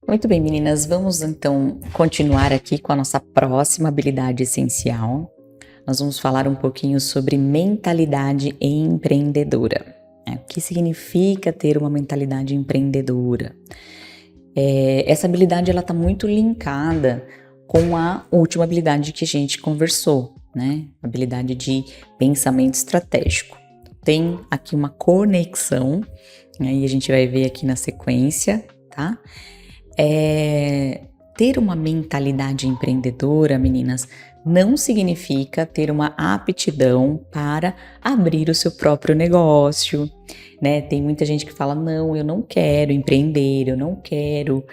Muito bem, meninas, vamos então continuar aqui com a nossa próxima habilidade essencial. Nós vamos falar um pouquinho sobre mentalidade empreendedora. O que significa ter uma mentalidade empreendedora? Essa habilidade ela está muito linkada com a última habilidade que a gente conversou, né? Habilidade de pensamento estratégico. Tem aqui uma conexão, aí a gente vai ver aqui na sequência, tá? Ter uma mentalidade empreendedora, meninas, não significa ter uma aptidão para abrir o seu próprio negócio, né? Tem muita gente que fala, não, eu não quero empreender, eu não quero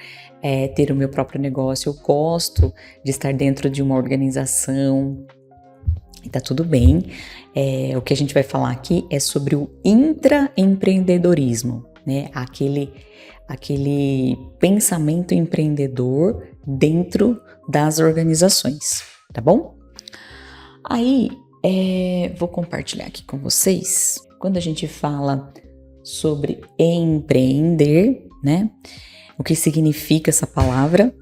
ter o meu próprio negócio, eu gosto de estar dentro de uma organização, e tá tudo bem. O que a gente vai falar aqui é sobre o intraempreendedorismo, né? Aquele pensamento empreendedor dentro das organizações, tá bom? Aí, vou compartilhar aqui com vocês, quando a gente fala sobre empreender, né? O que significa essa palavra?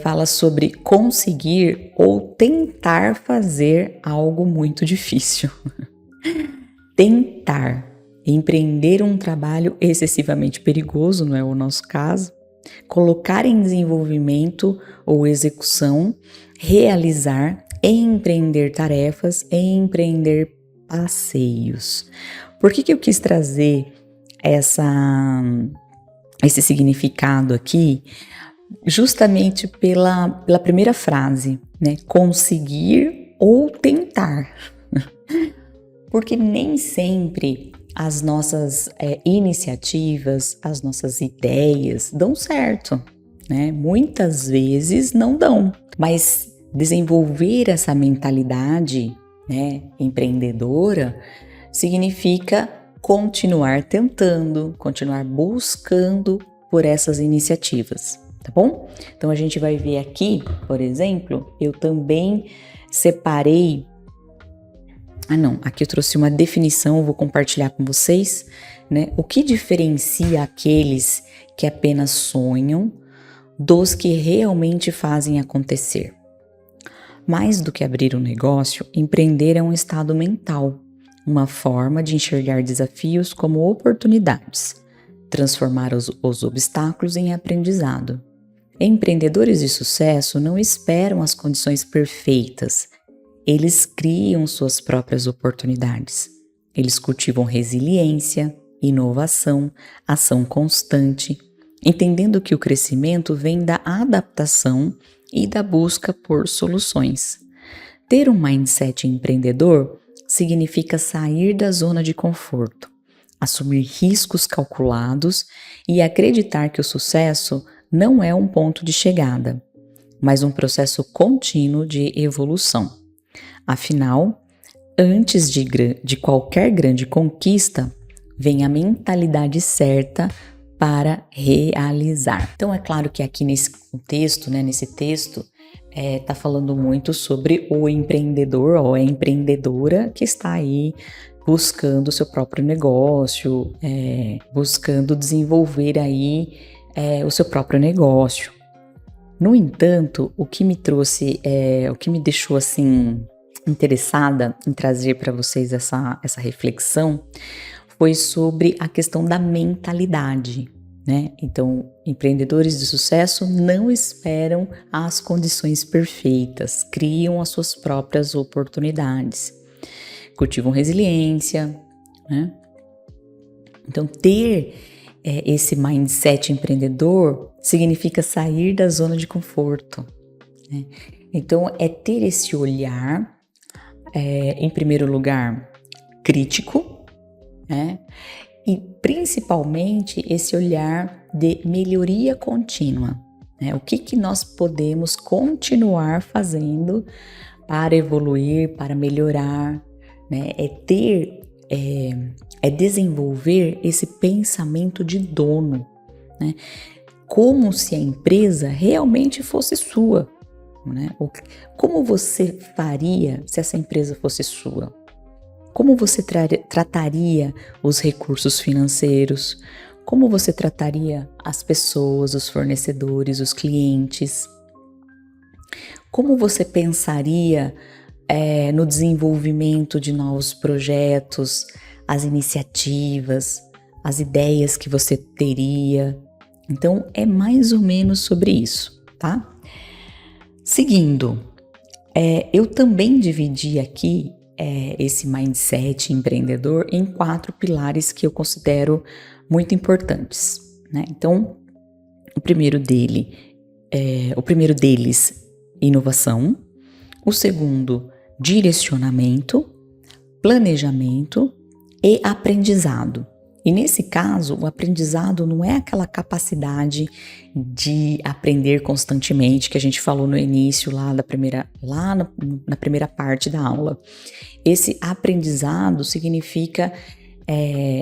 Fala sobre conseguir ou tentar fazer algo muito difícil. Tentar. Empreender um trabalho excessivamente perigoso, não é o nosso caso, colocar em desenvolvimento ou execução, realizar, empreender tarefas, empreender passeios. Por que eu quis trazer esse significado aqui? Justamente pela primeira frase, né? Conseguir ou tentar. Porque nem sempre as nossas iniciativas, as nossas ideias dão certo, né? Muitas vezes não dão, mas desenvolver essa mentalidade, né, empreendedora significa continuar tentando, continuar buscando por essas iniciativas, tá bom? Então a gente vai ver aqui, por exemplo, eu também separei. Aqui eu trouxe uma definição, eu vou compartilhar com vocês, né? O que diferencia aqueles que apenas sonham dos que realmente fazem acontecer? Mais do que abrir um negócio, empreender é um estado mental, uma forma de enxergar desafios como oportunidades, transformar os obstáculos em aprendizado. Empreendedores de sucesso não esperam as condições perfeitas. Eles criam suas próprias oportunidades. Eles cultivam resiliência, inovação, ação constante, entendendo que o crescimento vem da adaptação e da busca por soluções. Ter um mindset empreendedor significa sair da zona de conforto, assumir riscos calculados e acreditar que o sucesso não é um ponto de chegada, mas um processo contínuo de evolução. Afinal, antes de qualquer grande conquista, vem a mentalidade certa para realizar. Então, é claro que aqui nesse contexto, né, nesse texto, tá falando muito sobre o empreendedor ou a empreendedora que está aí buscando o seu próprio negócio, buscando desenvolver aí o seu próprio negócio. No entanto, o que me deixou assim interessada em trazer para vocês essa reflexão foi sobre a questão da mentalidade, né? Então, empreendedores de sucesso não esperam as condições perfeitas, criam as suas próprias oportunidades, cultivam resiliência, né? Então, ter esse mindset empreendedor significa sair da zona de conforto, né? Então, é ter esse olhar, em primeiro lugar, crítico, né? E principalmente esse olhar de melhoria contínua, né? O que nós podemos continuar fazendo para evoluir, para melhorar, né? É desenvolver esse pensamento de dono, né? Como se a empresa realmente fosse sua, né? Como você faria se essa empresa fosse sua? Como você trataria os recursos financeiros? Como você trataria as pessoas, os fornecedores, os clientes? Como você pensaria no desenvolvimento de novos projetos, as iniciativas, as ideias que você teria? Então, é mais ou menos sobre isso, tá? Seguindo, eu também dividi aqui esse mindset empreendedor em 4 pilares que eu considero muito importantes, né? Então, o primeiro deles, inovação. O segundo, direcionamento, planejamento e aprendizado. E nesse caso, o aprendizado não é aquela capacidade de aprender constantemente que a gente falou no início na primeira parte da aula. Esse aprendizado significa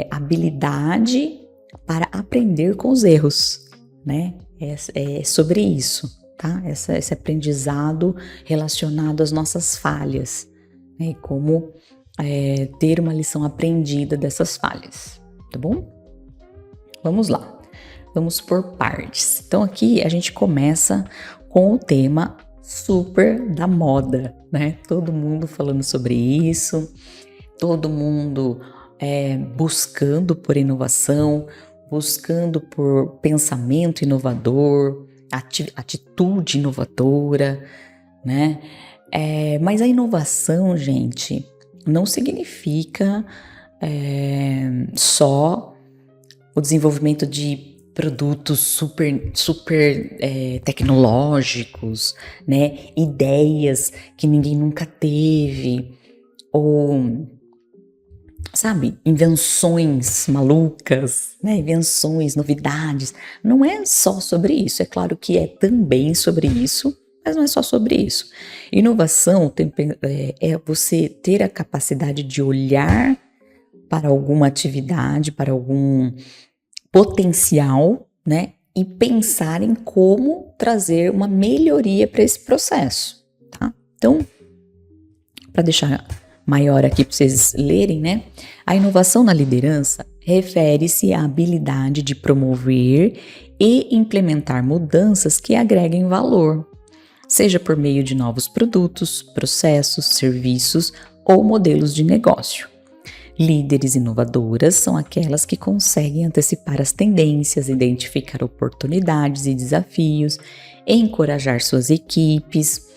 habilidade para aprender com os erros, né? É sobre isso, tá? Esse aprendizado relacionado às nossas falhas, né? E como ter uma lição aprendida dessas falhas, tá bom? Vamos lá, vamos por partes. Então aqui a gente começa com o tema super da moda, né? Todo mundo falando sobre isso, todo mundo buscando por inovação, buscando por pensamento inovador, atitude inovadora, né? Mas a inovação, gente, não significa só o desenvolvimento de produtos super tecnológicos, né? Ideias que ninguém nunca teve, ou, sabe, invenções malucas, né? Invenções, novidades. Não é só sobre isso. É claro que é também sobre isso, mas não é só sobre isso. Inovação é você ter a capacidade de olhar para alguma atividade, para algum potencial, né? E pensar em como trazer uma melhoria para esse processo, tá? Então, para deixar maior aqui para vocês lerem, né? A inovação na liderança refere-se à habilidade de promover e implementar mudanças que agreguem valor, seja por meio de novos produtos, processos, serviços ou modelos de negócio. Líderes inovadoras são aquelas que conseguem antecipar as tendências, identificar oportunidades e desafios, encorajar suas equipes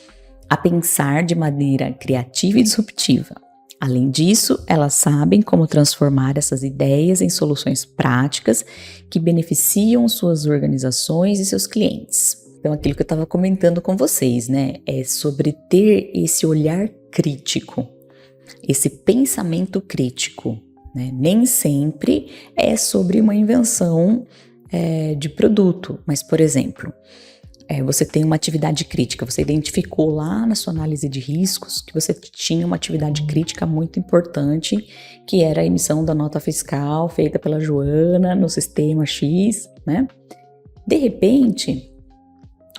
a pensar de maneira criativa e disruptiva. Além disso, elas sabem como transformar essas ideias em soluções práticas que beneficiam suas organizações e seus clientes. Então, aquilo que eu estava comentando com vocês, né? É sobre ter esse olhar crítico, esse pensamento crítico, né? Nem sempre é sobre uma invenção de produto, mas, por exemplo, você tem uma atividade crítica, você identificou lá na sua análise de riscos que você tinha uma atividade crítica muito importante, que era a emissão da nota fiscal feita pela Joana no sistema X, né? De repente,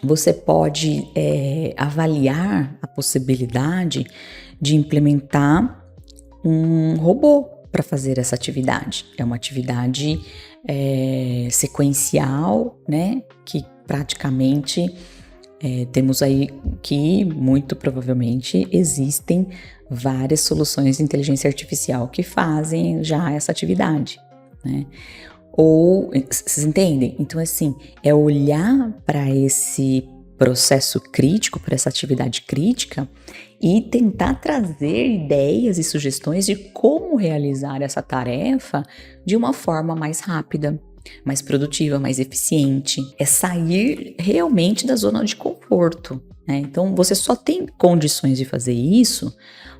você pode avaliar a possibilidade de implementar um robô para fazer essa atividade. É uma atividade sequencial, né? Que praticamente temos aí que muito provavelmente existem várias soluções de inteligência artificial que fazem já essa atividade, né? Ou, vocês entendem? Então, assim, é olhar para esse processo crítico, para essa atividade crítica e tentar trazer ideias e sugestões de como realizar essa tarefa de uma forma mais rápida, mais produtiva, mais eficiente. É sair realmente da zona de conforto, né? Então, você só tem condições de fazer isso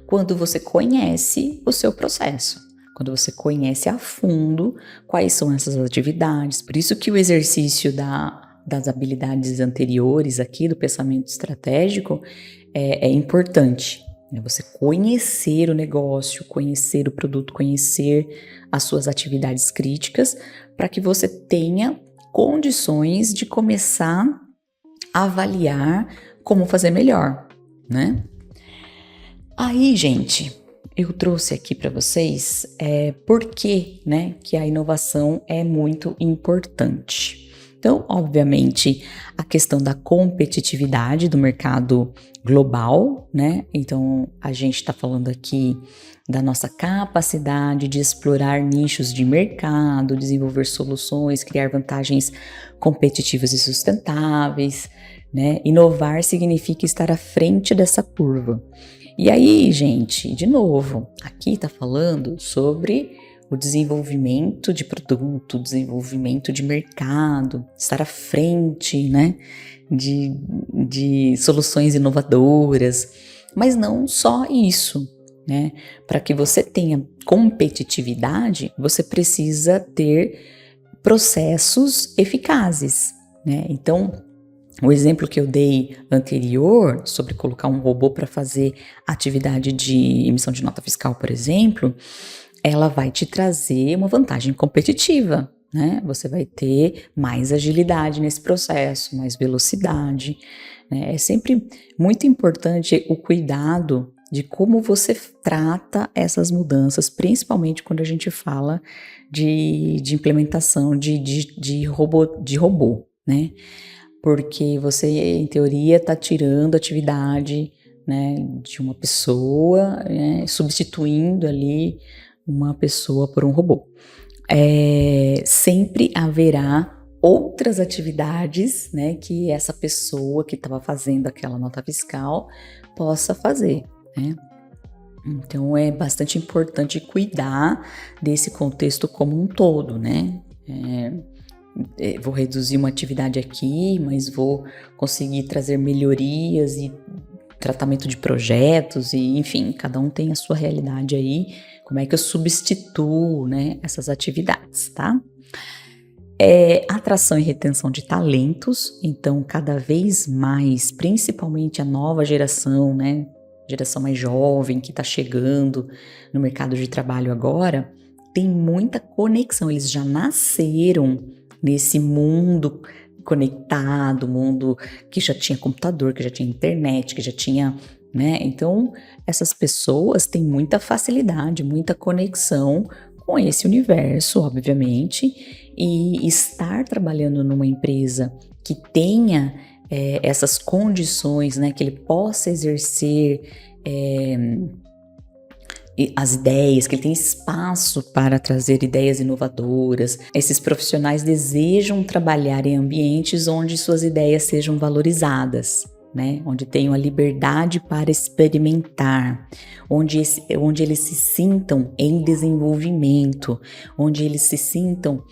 quando você conhece o seu processo. Quando você conhece a fundo quais são essas atividades. Por isso que o exercício das habilidades anteriores aqui, do pensamento estratégico, é importante. Né? Você conhecer o negócio, conhecer o produto, conhecer as suas atividades críticas, para que você tenha condições de começar a avaliar como fazer melhor, né? Aí, gente, eu trouxe aqui para vocês por que, né, que a inovação é muito importante. Então, obviamente, a questão da competitividade do mercado global, né? Então, a gente está falando aqui da nossa capacidade de explorar nichos de mercado, desenvolver soluções, criar vantagens competitivas e sustentáveis, né? Inovar significa estar à frente dessa curva. E aí, gente, de novo, aqui está falando sobre o desenvolvimento de produto, desenvolvimento de mercado, estar à frente, né, de soluções inovadoras, mas não só isso, né? Para que você tenha competitividade, você precisa ter processos eficazes, né? Então, o exemplo que eu dei anterior sobre colocar um robô para fazer atividade de emissão de nota fiscal, por exemplo, ela vai te trazer uma vantagem competitiva, né? Você vai ter mais agilidade nesse processo, mais velocidade, né? É sempre muito importante o cuidado de como você trata essas mudanças, principalmente quando a gente fala de implementação de robô, né? Porque você, em teoria, está tirando atividade, né, de uma pessoa, né, substituindo ali uma pessoa por um robô. Sempre haverá outras atividades, né, que essa pessoa que estava fazendo aquela nota fiscal possa fazer, né? Então é bastante importante cuidar desse contexto como um todo, né? Vou reduzir uma atividade aqui, mas vou conseguir trazer melhorias e tratamento de projetos e, enfim, cada um tem a sua realidade aí, como é que eu substituo, né, essas atividades, tá? Atração e retenção de talentos, então cada vez mais, principalmente a nova geração, né, geração mais jovem que está chegando no mercado de trabalho agora, tem muita conexão, eles já nasceram nesse mundo conectado, mundo que já tinha computador, que já tinha internet, que já tinha, né? Então, essas pessoas têm muita facilidade, muita conexão com esse universo, obviamente, e estar trabalhando numa empresa que tenha essas condições, né, que ele possa exercer as ideias, que ele tem espaço para trazer ideias inovadoras. Esses profissionais desejam trabalhar em ambientes onde suas ideias sejam valorizadas, né? Onde tenham a liberdade para experimentar, onde eles se sintam em desenvolvimento, onde eles se sintam,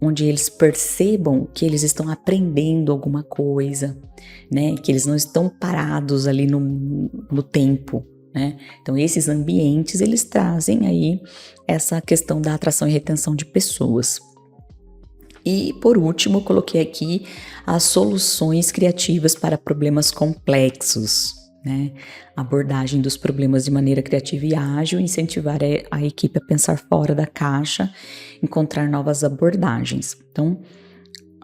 onde eles percebam que eles estão aprendendo alguma coisa, né? Que eles não estão parados ali no tempo, né? Então esses ambientes eles trazem aí essa questão da atração e retenção de pessoas. E por último eu coloquei aqui as soluções criativas para problemas complexos, né? Abordagem dos problemas de maneira criativa e ágil, incentivar a equipe a pensar fora da caixa, encontrar novas abordagens. Então,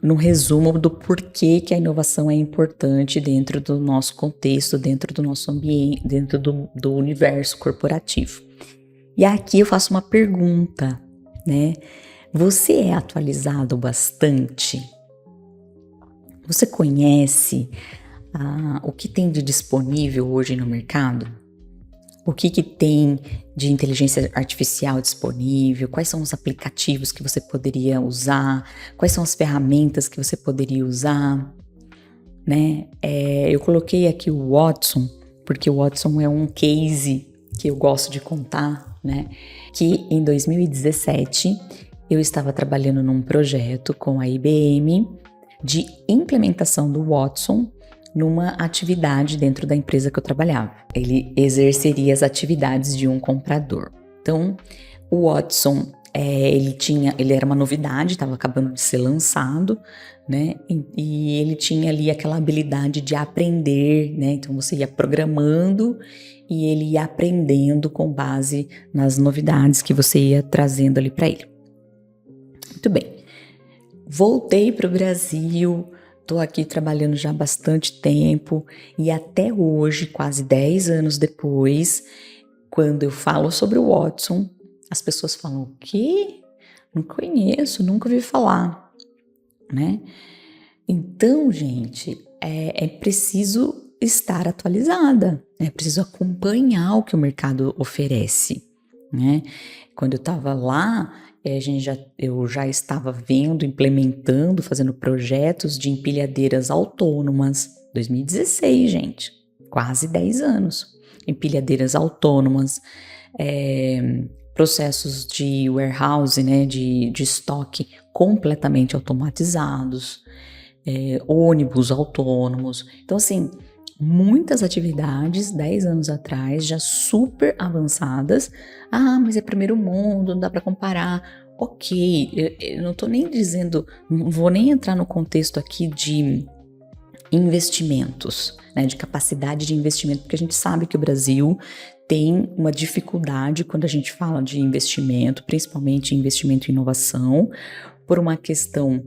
no resumo do porquê que a inovação é importante dentro do nosso contexto, dentro do nosso ambiente, dentro do universo corporativo. E aqui eu faço uma pergunta, né? Você é atualizado bastante? Você conhece o que tem de disponível hoje no mercado? O que tem de inteligência artificial disponível? Quais são os aplicativos que você poderia usar? Quais são as ferramentas que você poderia usar? Né? Eu coloquei aqui o Watson, porque o Watson é um case que eu gosto de contar, né? Que em 2017 eu estava trabalhando num projeto com a IBM de implementação do Watson numa atividade dentro da empresa que eu trabalhava. Ele exerceria as atividades de um comprador. Então, o Watson, ele era uma novidade, estava acabando de ser lançado, né? E ele tinha ali aquela habilidade de aprender, né? Então, você ia programando e ele ia aprendendo com base nas novidades que você ia trazendo ali para ele. Muito bem. Voltei para o Brasil. Estou aqui trabalhando já há bastante tempo e até hoje, quase 10 anos depois, quando eu falo sobre o Watson, as pessoas falam, o quê? Não conheço, nunca ouvi falar, né? Então, gente, é preciso estar atualizada, é preciso acompanhar o que o mercado oferece, né? Quando eu estava lá, eu já estava vendo, implementando, fazendo projetos de empilhadeiras autônomas. 2016, gente, quase 10 anos. Empilhadeiras autônomas, processos de warehouse, né, de estoque completamente automatizados, ônibus autônomos. Então, assim, muitas atividades 10 anos atrás já super avançadas. Ah, mas é primeiro mundo, não dá para comparar. Ok, eu não tô nem dizendo, não vou nem entrar no contexto aqui de investimentos, né, de capacidade de investimento, porque a gente sabe que o Brasil tem uma dificuldade quando a gente fala de investimento, principalmente investimento em inovação, por uma questão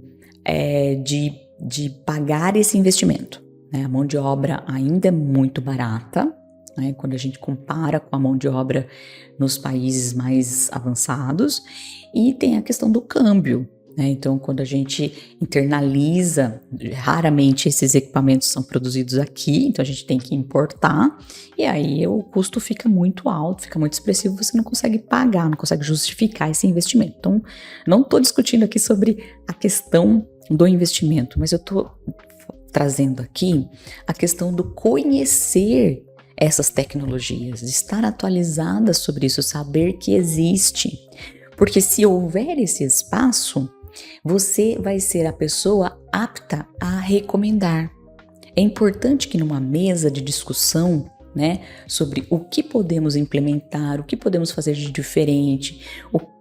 de pagar esse investimento. A mão de obra ainda é muito barata, né, quando a gente compara com a mão de obra nos países mais avançados, e tem a questão do câmbio, né? Então, quando a gente internaliza, raramente esses equipamentos são produzidos aqui, então a gente tem que importar, e aí o custo fica muito alto, fica muito expressivo, você não consegue pagar, não consegue justificar esse investimento. Então, não estou discutindo aqui sobre a questão do investimento, mas eu estou trazendo aqui a questão do conhecer essas tecnologias, de estar atualizada sobre isso, saber que existe. Porque se houver esse espaço, você vai ser a pessoa apta a recomendar. É importante que numa mesa de discussão, né, sobre o que podemos implementar, o que podemos fazer de diferente,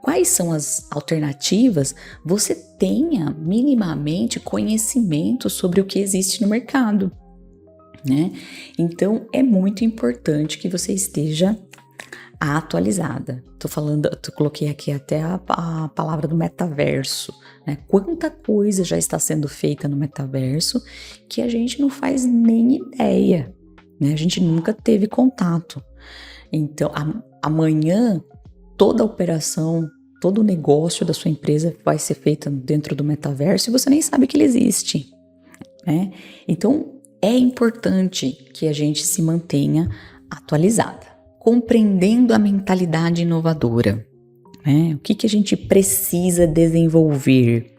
quais são as alternativas, você tenha minimamente conhecimento sobre o que existe no mercado, né? Então é muito importante que você esteja atualizada. Coloquei aqui até a palavra do metaverso, né? Quanta coisa já está sendo feita no metaverso que a gente não faz nem ideia, né? A gente nunca teve contato. Então, amanhã, toda a operação, todo o negócio da sua empresa vai ser feito dentro do metaverso e você nem sabe que ele existe, né? Então, é importante que a gente se mantenha atualizada, compreendendo a mentalidade inovadora, né? O que a gente precisa desenvolver?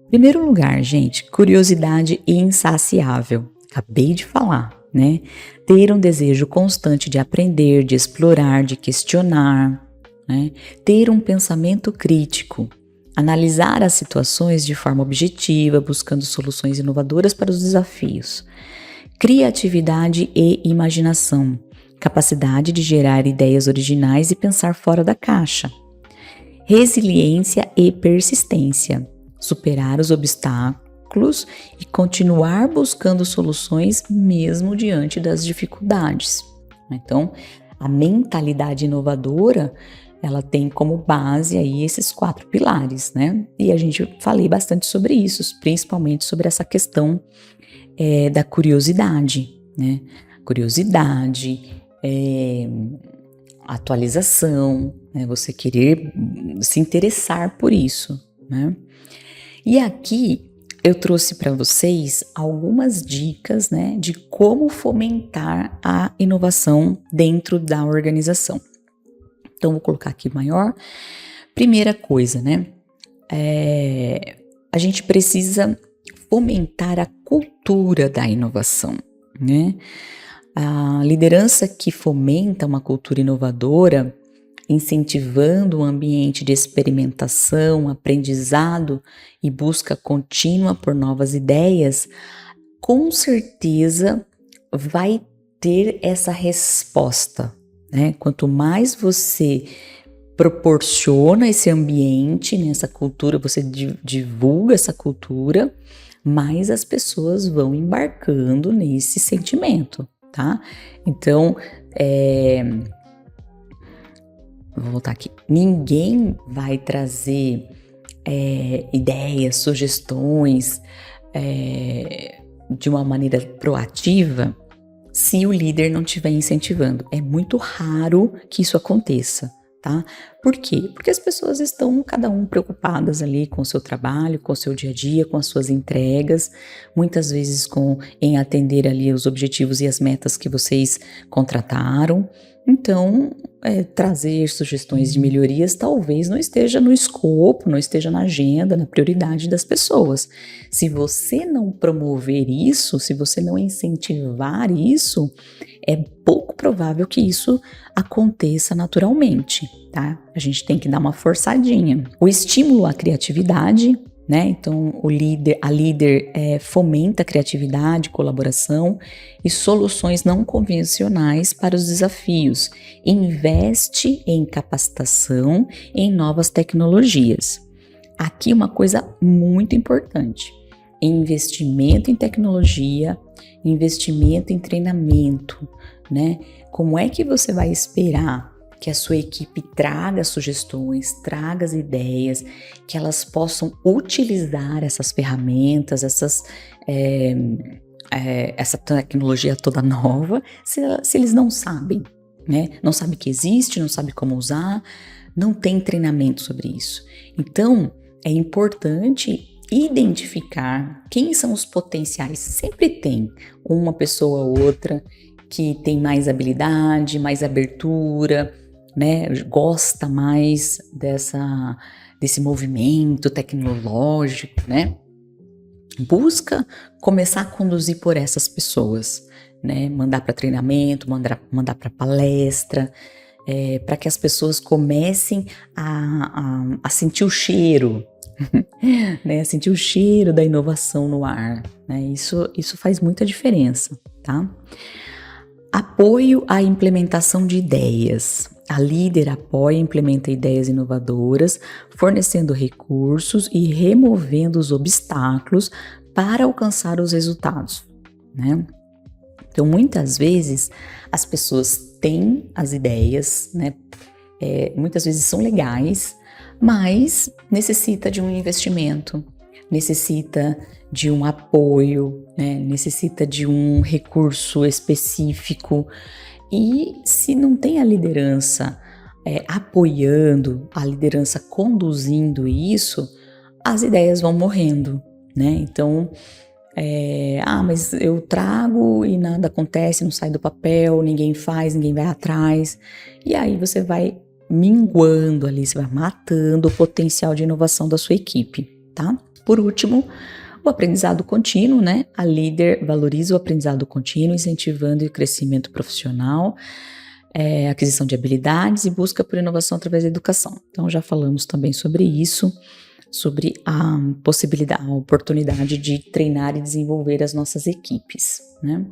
Em primeiro lugar, gente, curiosidade insaciável. Acabei de falar, né? Ter um desejo constante de aprender, de explorar, de questionar, né? Ter um pensamento crítico, analisar as situações de forma objetiva, buscando soluções inovadoras para os desafios. Criatividade e imaginação, capacidade de gerar ideias originais e pensar fora da caixa. Resiliência e persistência, superar os obstáculos e continuar buscando soluções mesmo diante das dificuldades. Então, a mentalidade inovadora, ela tem como base aí esses 4 pilares, né? E a gente falei bastante sobre isso, principalmente sobre essa questão da curiosidade, né? Curiosidade, atualização, né? Você querer se interessar por isso, né? E aqui eu trouxe para vocês algumas dicas, né, de como fomentar a inovação dentro da organização. Então, vou colocar aqui maior. Primeira coisa, né? A gente precisa fomentar a cultura da inovação, né? A liderança que fomenta uma cultura inovadora, incentivando um ambiente de experimentação, aprendizado e busca contínua por novas ideias, com certeza vai ter essa resposta, né? Quanto mais você proporciona esse ambiente, nessa cultura, você divulga essa cultura, mais as pessoas vão embarcando nesse sentimento, tá? Então, vou voltar aqui. Ninguém vai trazer ideias, sugestões de uma maneira proativa se o líder não estiver incentivando. É muito raro que isso aconteça, tá? Por quê? Porque as pessoas estão, cada um, preocupadas ali com o seu trabalho, com o seu dia a dia, com as suas entregas, muitas vezes em atender ali os objetivos e as metas que vocês contrataram. Então, trazer sugestões de melhorias talvez não esteja no escopo, não esteja na agenda, na prioridade das pessoas. Se você não promover isso, se você não incentivar isso, é pouco provável que isso aconteça naturalmente, tá? A gente tem que dar uma forçadinha. O estímulo à criatividade, né? Então, a líder fomenta a criatividade, colaboração e soluções não convencionais para os desafios. Investe em capacitação em novas tecnologias. Aqui uma coisa muito importante: investimento em tecnologia, investimento em treinamento, né? Como é que você vai esperar que a sua equipe traga sugestões, traga as ideias, que elas possam utilizar essas ferramentas, essa tecnologia toda nova, se eles não sabem, né? Não sabem que existe, não sabem como usar, não tem treinamento sobre isso. Então, é importante identificar quem são os potenciais. Sempre tem uma pessoa ou outra que tem mais habilidade, mais abertura, né? Gosta mais desse movimento tecnológico, né? Busca começar a conduzir por essas pessoas, né? Mandar para treinamento, mandar para palestra, para que as pessoas comecem a sentir o cheiro, né? Sentir o cheiro da inovação no ar, né? Isso faz muita diferença, tá? Apoio à implementação de ideias. A líder apoia e implementa ideias inovadoras, fornecendo recursos e removendo os obstáculos para alcançar os resultados, né? Então, muitas vezes, as pessoas têm as ideias, né? Muitas vezes são legais, mas necessita de um investimento, necessita de um apoio, né? Necessita de um recurso específico. E se não tem a liderança apoiando, a liderança conduzindo isso, as ideias vão morrendo, né? Então, mas eu trago e nada acontece, não sai do papel, ninguém faz, ninguém vai atrás. E aí você vai minguando ali, você vai matando o potencial de inovação da sua equipe, tá? Por último, o aprendizado contínuo, né? A líder valoriza o aprendizado contínuo, incentivando o crescimento profissional, aquisição de habilidades e busca por inovação através da educação. Então, já falamos também sobre isso, sobre a possibilidade, a oportunidade de treinar e desenvolver as nossas equipes, né?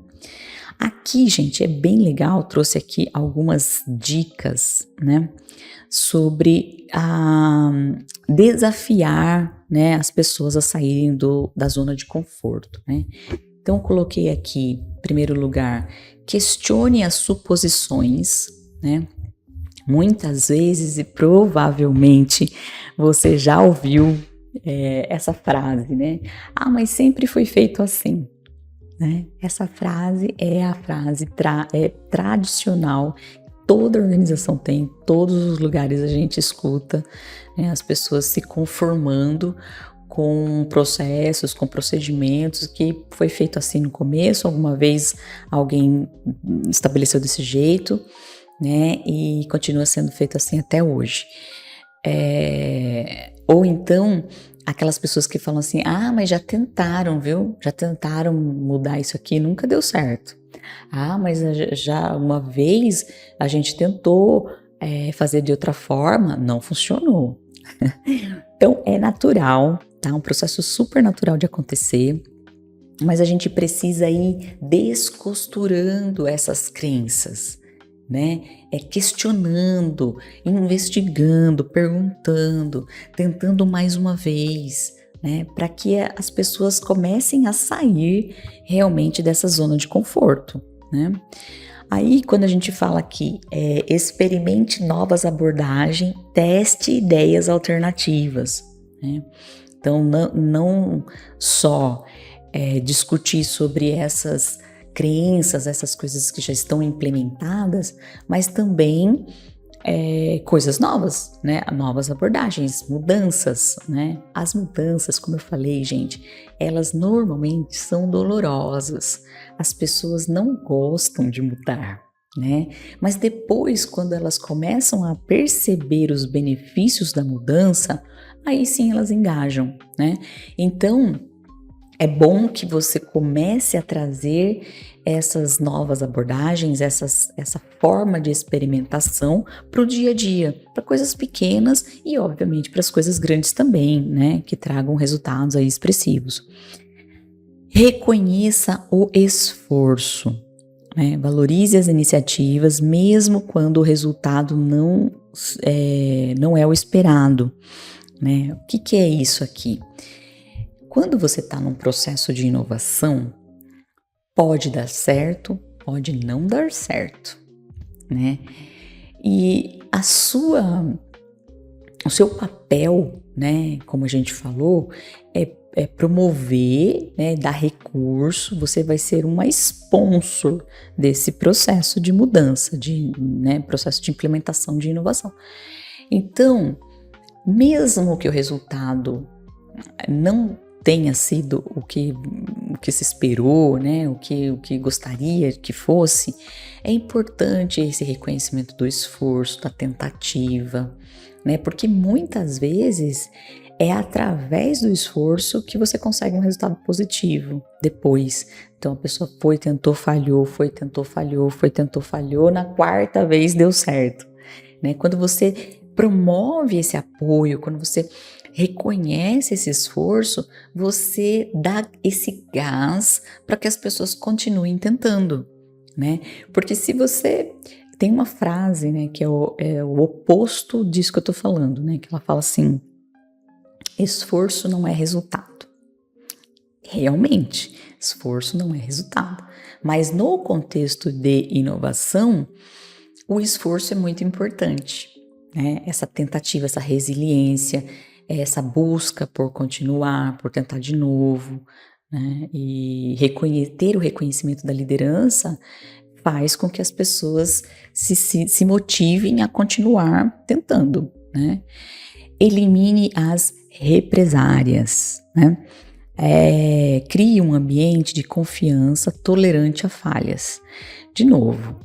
Aqui, gente, é bem legal, trouxe aqui algumas dicas, né, sobre desafiar, né, as pessoas a saírem da zona de conforto, né? Então, coloquei aqui, em primeiro lugar, questione as suposições, né? Muitas vezes e provavelmente você já ouviu essa frase, né? Ah, mas sempre foi feito assim. Né? Essa frase é a frase tradicional, toda organização tem, todos os lugares a gente escuta, né? As pessoas se conformando com processos, com procedimentos que foi feito assim no começo, alguma vez alguém estabeleceu desse jeito, né? E continua sendo feito assim até hoje. Ou então aquelas pessoas que falam assim, ah, mas já tentaram, viu? Já tentaram mudar isso aqui, nunca deu certo. Ah, mas já uma vez a gente tentou fazer de outra forma, não funcionou. Então, é natural, tá? Um processo super natural de acontecer, mas a gente precisa ir descosturando essas crenças, né? Questionando, investigando, perguntando, tentando mais uma vez, né? Para que as pessoas comecem a sair realmente dessa zona de conforto, né? Aí, quando a gente fala aqui, experimente novas abordagens, teste ideias alternativas, né? Então, não só discutir sobre essas crenças, essas coisas que já estão implementadas, mas também coisas novas, né? Novas abordagens, mudanças, né? As mudanças, como eu falei, gente, elas normalmente são dolorosas. As pessoas não gostam de mudar, né? Mas depois, quando elas começam a perceber os benefícios da mudança, aí sim elas engajam, né? Então, é bom que você comece a trazer essas novas abordagens, essa forma de experimentação para o dia a dia, para coisas pequenas e, obviamente, para as coisas grandes também, né? Que tragam resultados aí expressivos. Reconheça o esforço, né? Valorize as iniciativas, mesmo quando o resultado não é o esperado, né? O que é isso aqui? Quando você está num processo de inovação, pode dar certo, pode não dar certo, né? E o seu papel, né, como a gente falou, é promover, né, dar recurso, você vai ser uma sponsor desse processo de mudança, né, processo de implementação de inovação. Então, mesmo que o resultado não tenha sido o que se esperou, né? O que gostaria que fosse, é importante esse reconhecimento do esforço, da tentativa, né? Porque muitas vezes é através do esforço que você consegue um resultado positivo depois. Então a pessoa tentou, falhou, na quarta vez deu certo, né? Quando você promove esse apoio, quando você reconhece esse esforço, você dá esse gás para que as pessoas continuem tentando, né? Porque se você tem uma frase, né, que é o oposto disso que eu tô falando, né? Que ela fala assim: esforço não é resultado. Realmente, esforço não é resultado. Mas no contexto de inovação, o esforço é muito importante, né? Essa tentativa, essa resiliência, essa busca por continuar, por tentar de novo, né? E ter o reconhecimento da liderança faz com que as pessoas se motivem a continuar tentando, né? Elimine as represárias, né? Crie um ambiente de confiança tolerante a falhas. De novo,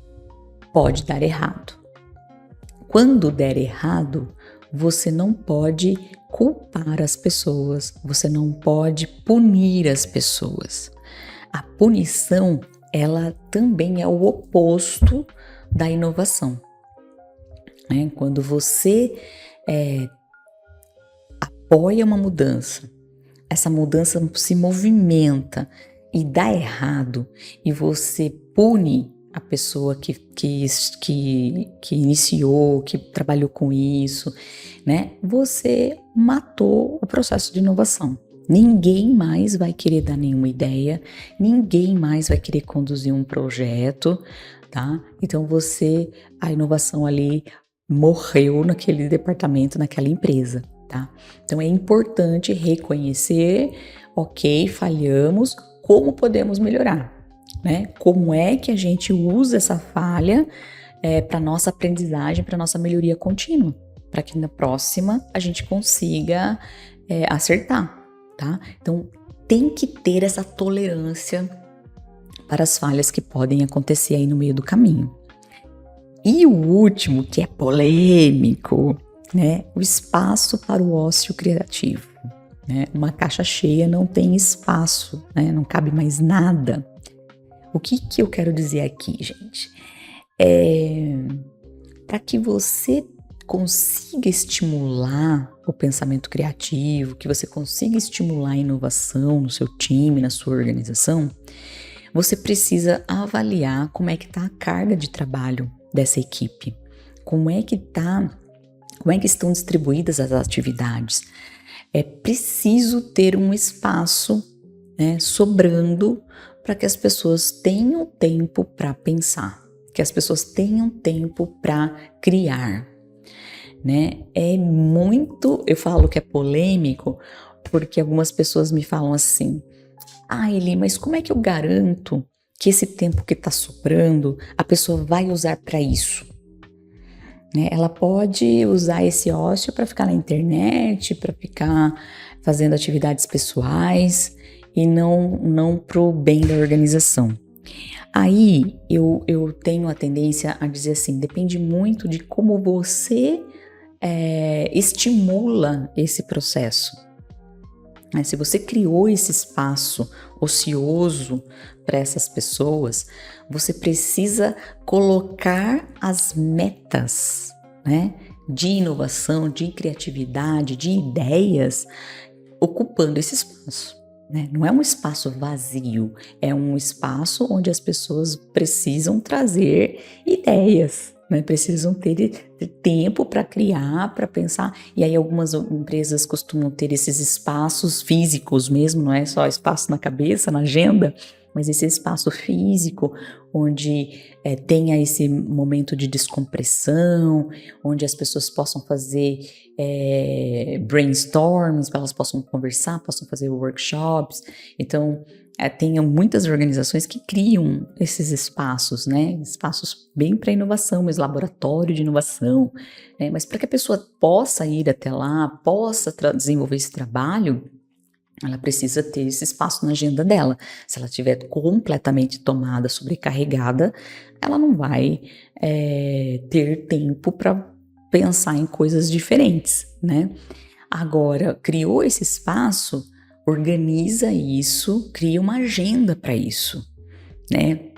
pode dar errado. Quando der errado, você não pode culpar as pessoas, você não pode punir as pessoas. A punição, ela também é o oposto da inovação, né? Quando você apoia uma mudança, essa mudança se movimenta e dá errado, e você pune a pessoa que iniciou, que trabalhou com isso, né? Você matou o processo de inovação. Ninguém mais vai querer dar nenhuma ideia, ninguém mais vai querer conduzir um projeto, tá? Então a inovação ali morreu naquele departamento, naquela empresa, tá? Então é importante reconhecer, ok, falhamos, como podemos melhorar, né? Como é que a gente usa essa falha para nossa aprendizagem, para nossa melhoria contínua, para que na próxima a gente consiga acertar, tá? Então tem que ter essa tolerância para as falhas que podem acontecer aí no meio do caminho. E o último, que é polêmico, né? O espaço para o ócio criativo, né? Uma caixa cheia não tem espaço, né? Não cabe mais nada. O que eu quero dizer aqui, gente? Para que você consiga estimular o pensamento criativo, que você consiga estimular a inovação no seu time, na sua organização, você precisa avaliar como é que está a carga de trabalho dessa equipe, como é que estão distribuídas as atividades. É preciso ter um espaço, né, sobrando para que as pessoas tenham tempo para pensar, que as pessoas tenham tempo para criar, né? Eu falo que é polêmico, porque algumas pessoas me falam assim: Eli, mas como é que eu garanto que esse tempo que está sobrando, a pessoa vai usar para isso. Né? Ela pode usar esse ócio para ficar na internet, para ficar fazendo atividades pessoais e não para o bem da organização. Aí eu tenho a tendência a dizer assim, depende muito de como você estimula esse processo. Se você criou esse espaço ocioso para essas pessoas, você precisa colocar as metas, né, de inovação, de criatividade, de ideias, ocupando esse espaço. Né? Não é um espaço vazio, é um espaço onde as pessoas precisam trazer ideias. Né, precisam ter tempo para criar, para pensar, e aí algumas empresas costumam ter esses espaços físicos mesmo, não é só espaço na cabeça, na agenda, mas esse espaço físico, onde tenha esse momento de descompressão, onde as pessoas possam fazer brainstorms, elas possam conversar, possam fazer workshops. Então, tem muitas organizações que criam esses espaços, né? Espaços bem para inovação, mas laboratório de inovação, né? Mas para que a pessoa possa ir até lá, possa desenvolver esse trabalho, ela precisa ter esse espaço na agenda dela. Se ela estiver completamente tomada, sobrecarregada, ela não vai ter tempo para pensar em coisas diferentes, né? Agora, criou esse espaço, organiza isso, cria uma agenda para isso, né?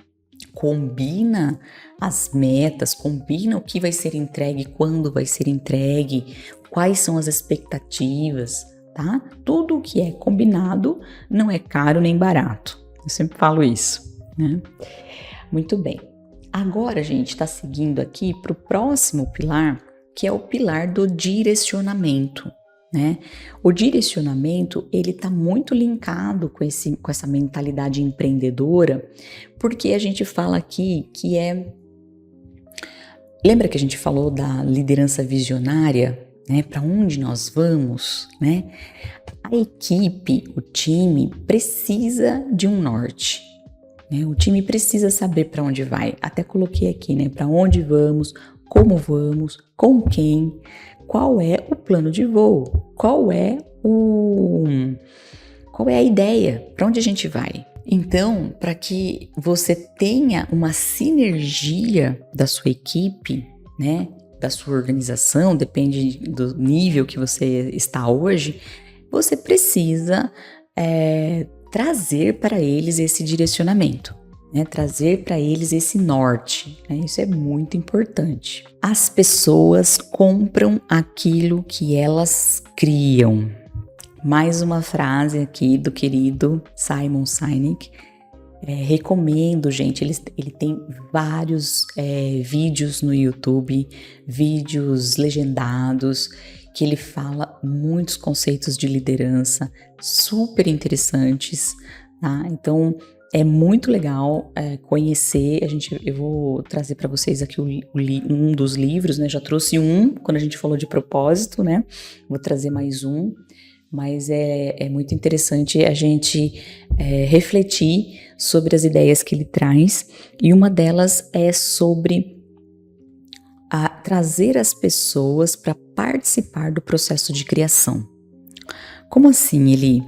Combina as metas, combina o que vai ser entregue, quando vai ser entregue, quais são as expectativas, tá? Tudo o que é combinado não é caro nem barato. Eu sempre falo isso, né? Muito bem. Agora a gente está seguindo aqui para o próximo pilar, que é o pilar do direcionamento. Né? O direcionamento, ele está muito linkado com essa mentalidade empreendedora, porque a gente fala aqui que lembra que a gente falou da liderança visionária, né? Para onde nós vamos, né? A equipe, o time precisa de um norte, né? O time precisa saber para onde vai. Até coloquei aqui, né? Para onde vamos, com quem, qual é o plano de voo, qual é a ideia, para onde a gente vai. Então, para que você tenha uma sinergia da sua equipe, né, da sua organização, depende do nível que você está hoje, você precisa trazer para eles esse direcionamento. Né, trazer para eles esse norte, né, isso é muito importante. As pessoas compram aquilo que elas criam. Mais uma frase aqui do querido Simon Sinek. Recomendo, gente, ele tem vários vídeos no YouTube, vídeos legendados, que ele fala muitos conceitos de liderança super interessantes, tá? Então, é muito legal conhecer. Eu vou trazer para vocês aqui um dos livros, né? Já trouxe um quando a gente falou de propósito, né? Vou trazer mais um, mas é muito interessante a gente refletir sobre as ideias que ele traz, e uma delas é sobre trazer as pessoas para participar do processo de criação. Como assim,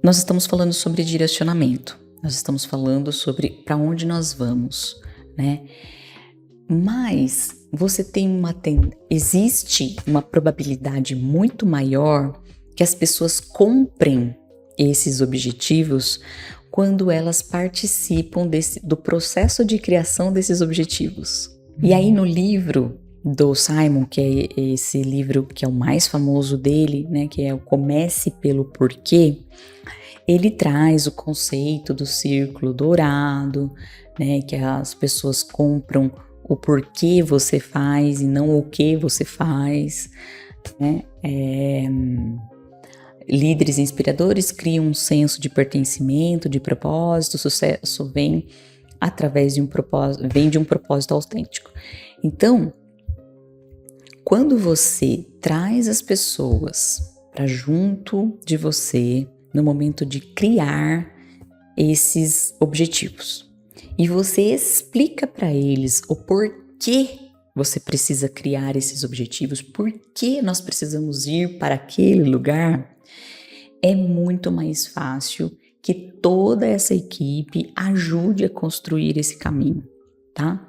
Nós estamos falando sobre direcionamento. Nós estamos falando sobre para onde nós vamos, né? Mas existe uma probabilidade muito maior que as pessoas comprem esses objetivos quando elas participam do processo de criação desses objetivos. E aí no livro do Simon, que é esse livro que é o mais famoso dele, né, que é o Comece pelo Porquê, ele traz o conceito do círculo dourado, né, que as pessoas compram o porquê você faz e não o que você faz, né? Líderes inspiradores criam um senso de pertencimento, de propósito. O sucesso vem através de um propósito autêntico. Então, quando você traz as pessoas para junto de você no momento de criar esses objetivos, e você explica para eles o porquê você precisa criar esses objetivos, por que nós precisamos ir para aquele lugar, é muito mais fácil que toda essa equipe ajude a construir esse caminho, tá?